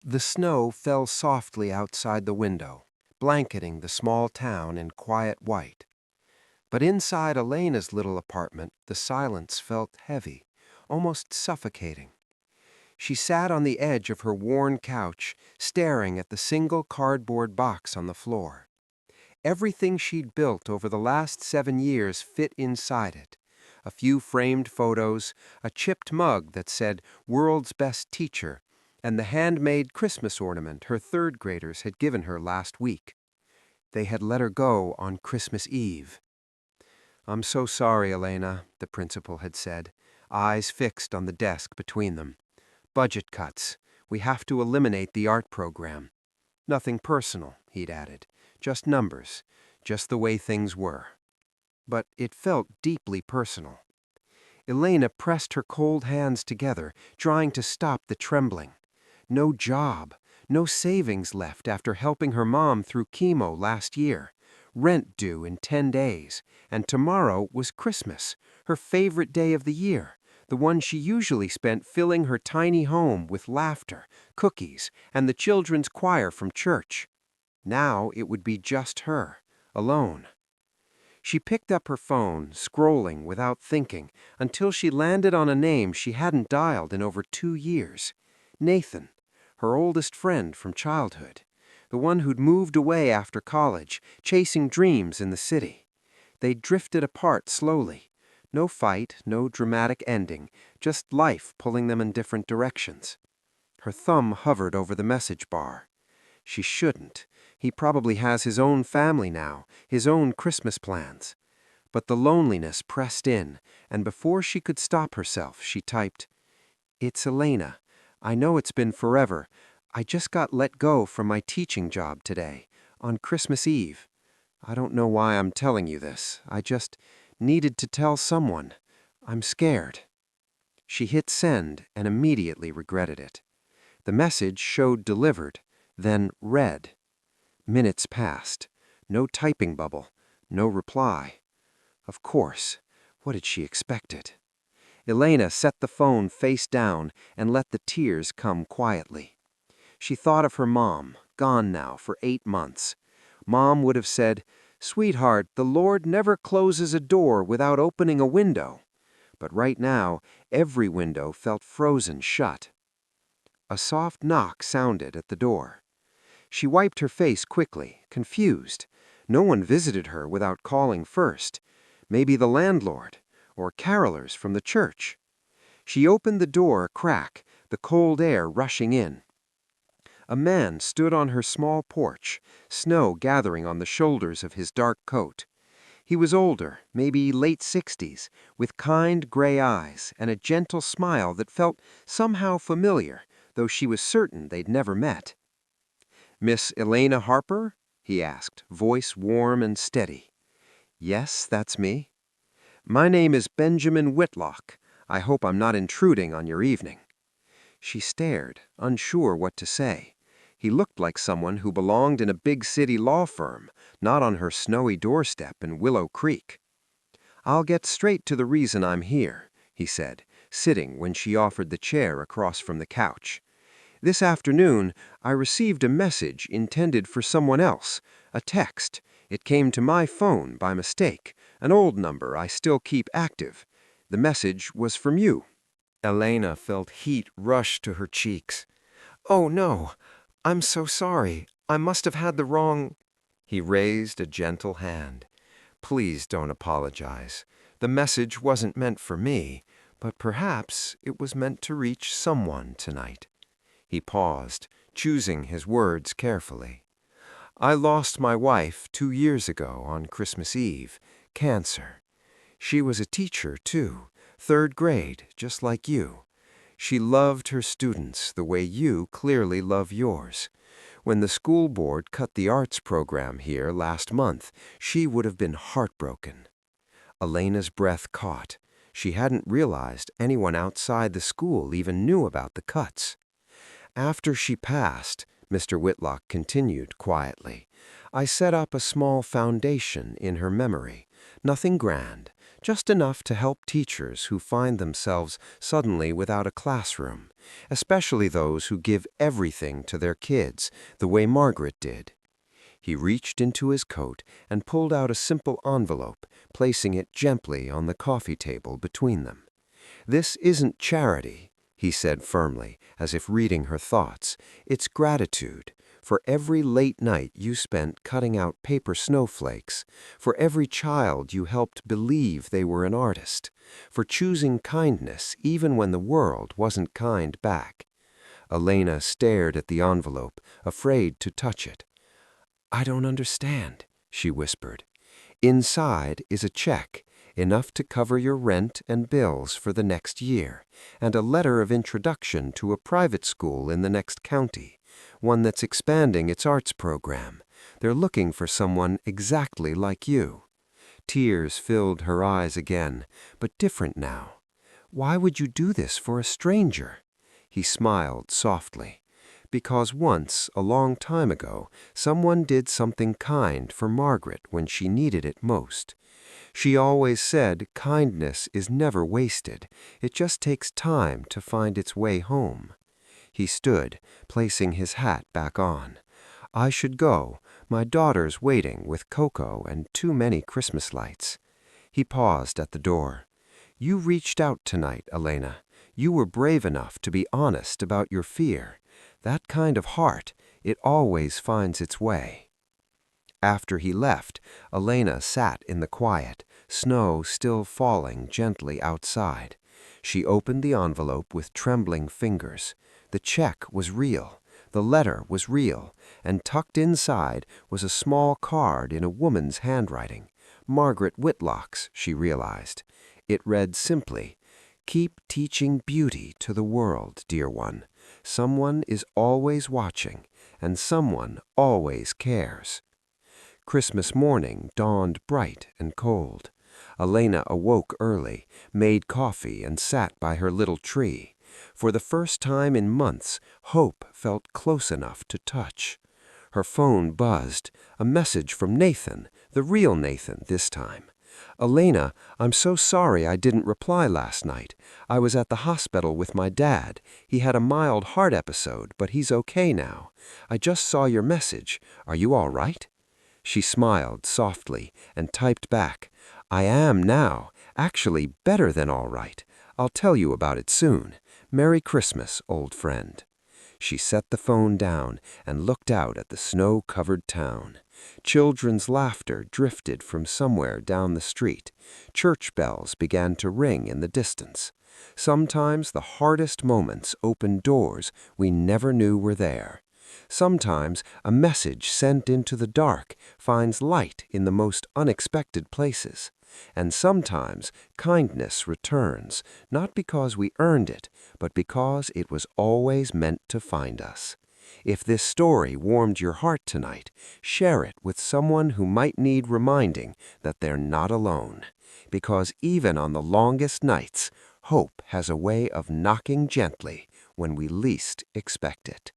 The snow fell softly outside the window, blanketing the small town in quiet white. But inside Elena's little apartment, the silence felt heavy, almost suffocating. She sat on the edge of her worn couch, staring at the single cardboard box on the floor. Everything she'd built over the last 7 years fit inside it. A few framed photos, a chipped mug that said "World's Best Teacher," and the handmade Christmas ornament her third graders had given her last week. They had let her go on Christmas Eve. "I'm so sorry, Elena," the principal had said, eyes fixed on the desk between them. "Budget cuts. We have to eliminate the art program." "Nothing personal," he'd added. "Just numbers. Just the way things were." But it felt deeply personal. Elena pressed her cold hands together, trying to stop the trembling. No job, no savings left after helping her mom through chemo last year. Rent due in 10 days, and tomorrow was Christmas, her favorite day of the year, the one she usually spent filling her tiny home with laughter, cookies, and the children's choir from church. Now it would be just her, alone. She picked up her phone, scrolling without thinking, until she landed on a name she hadn't dialed in over 2 years. Nathan, her oldest friend from childhood, the one who'd moved away after college, chasing dreams in the city. They drifted apart slowly. No fight, no dramatic ending, just life pulling them in different directions. Her thumb hovered over the message bar. She shouldn't. He probably has his own family now, his own Christmas plans. But the loneliness pressed in, and before she could stop herself, she typed, "It's Elena. I know it's been forever. I just got let go from my teaching job today, on Christmas Eve. I don't know why I'm telling you this. I just needed to tell someone. I'm scared." She hit send and immediately regretted it. The message showed delivered, then read. Minutes passed. No typing bubble. No reply. Of course. What had she expected? Elena set the phone face down and let the tears come quietly. She thought of her mom, gone now for 8 months. Mom would have said, "Sweetheart, the Lord never closes a door without opening a window." But right now, every window felt frozen shut. A soft knock sounded at the door. She wiped her face quickly, confused. No one visited her without calling first. Maybe the landlord, or carolers from the church. She opened the door a crack, the cold air rushing in. A man stood on her small porch, snow gathering on the shoulders of his dark coat. He was older, maybe late 60s, with kind gray eyes and a gentle smile that felt somehow familiar, though she was certain they'd never met. "Miss Elena Harper?" he asked, voice warm and steady. "Yes, that's me." "My name is Benjamin Whitlock. I hope I'm not intruding on your evening." She stared, unsure what to say. He looked like someone who belonged in a big city law firm, not on her snowy doorstep in Willow Creek. "I'll get straight to the reason I'm here," he said, sitting when she offered the chair across from the couch. "This afternoon, I received a message intended for someone else, a text. It came to my phone by mistake, an old number I still keep active. The message was from you." Elena felt heat rush to her cheeks. "Oh, no. I'm so sorry. I must have had the wrong—" He raised a gentle hand. "Please don't apologize. The message wasn't meant for me, but perhaps it was meant to reach someone tonight." He paused, choosing his words carefully. "I lost my wife 2 years ago on Christmas Eve, cancer. She was a teacher, too, 3rd grade, just like you. She loved her students the way you clearly love yours. When the school board cut the arts program here last month, she would have been heartbroken." Elena's breath caught. She hadn't realized anyone outside the school even knew about the cuts. "After she passed," Mr. Whitlock continued quietly, "I set up a small foundation in her memory, Nothing grand, just enough to help teachers who find themselves suddenly without a classroom, especially those who give everything to their kids, the way Margaret did. He reached into his coat and pulled out a simple envelope, placing it gently on the coffee table between them. "This isn't charity," he said firmly, as if reading her thoughts. "It's gratitude for every late night you spent cutting out paper snowflakes, for every child you helped believe they were an artist, for choosing kindness even when the world wasn't kind back." Elena stared at the envelope, afraid to touch it. "I don't understand," she whispered. "Inside is a check, enough to cover your rent and bills for the next year, and a letter of introduction to a private school in the next county, one that's expanding its arts program. They're looking for someone exactly like you." Tears filled her eyes again, but different now. "Why would you do this for a stranger?" He smiled softly. "Because once, a long time ago, someone did something kind for Margaret when she needed it most. She always said kindness is never wasted. It just takes time to find its way home." He stood, placing his hat back on. "I should go. My daughter's waiting with cocoa and too many Christmas lights." He paused at the door. "You reached out tonight, Elena. You were brave enough to be honest about your fear. That kind of heart, it always finds its way." After he left, Elena sat in the quiet, snow still falling gently outside. She opened the envelope with trembling fingers. The check was real, the letter was real, and tucked inside was a small card in a woman's handwriting. Margaret Whitlock's, she realized. It read simply, "Keep teaching beauty to the world, dear one. Someone is always watching, and someone always cares." Christmas morning dawned bright and cold. Elena awoke early, made coffee, and sat by her little tree. For the first time in months, hope felt close enough to touch. Her phone buzzed, a message from Nathan, the real Nathan this time. "Elena, I'm so sorry I didn't reply last night. I was at the hospital with my dad. He had a mild heart episode, but he's okay now. I just saw your message. Are you all right?" She smiled softly and typed back, "I am now, actually better than all right. I'll tell you about it soon. Merry Christmas, old friend." She set the phone down and looked out at the snow-covered town. Children's laughter drifted from somewhere down the street. Church bells began to ring in the distance. Sometimes the hardest moments opened doors we never knew were there. Sometimes a message sent into the dark finds light in the most unexpected places. And sometimes kindness returns, not because we earned it, but because it was always meant to find us. If this story warmed your heart tonight, share it with someone who might need reminding that they're not alone. Because even on the longest nights, hope has a way of knocking gently when we least expect it.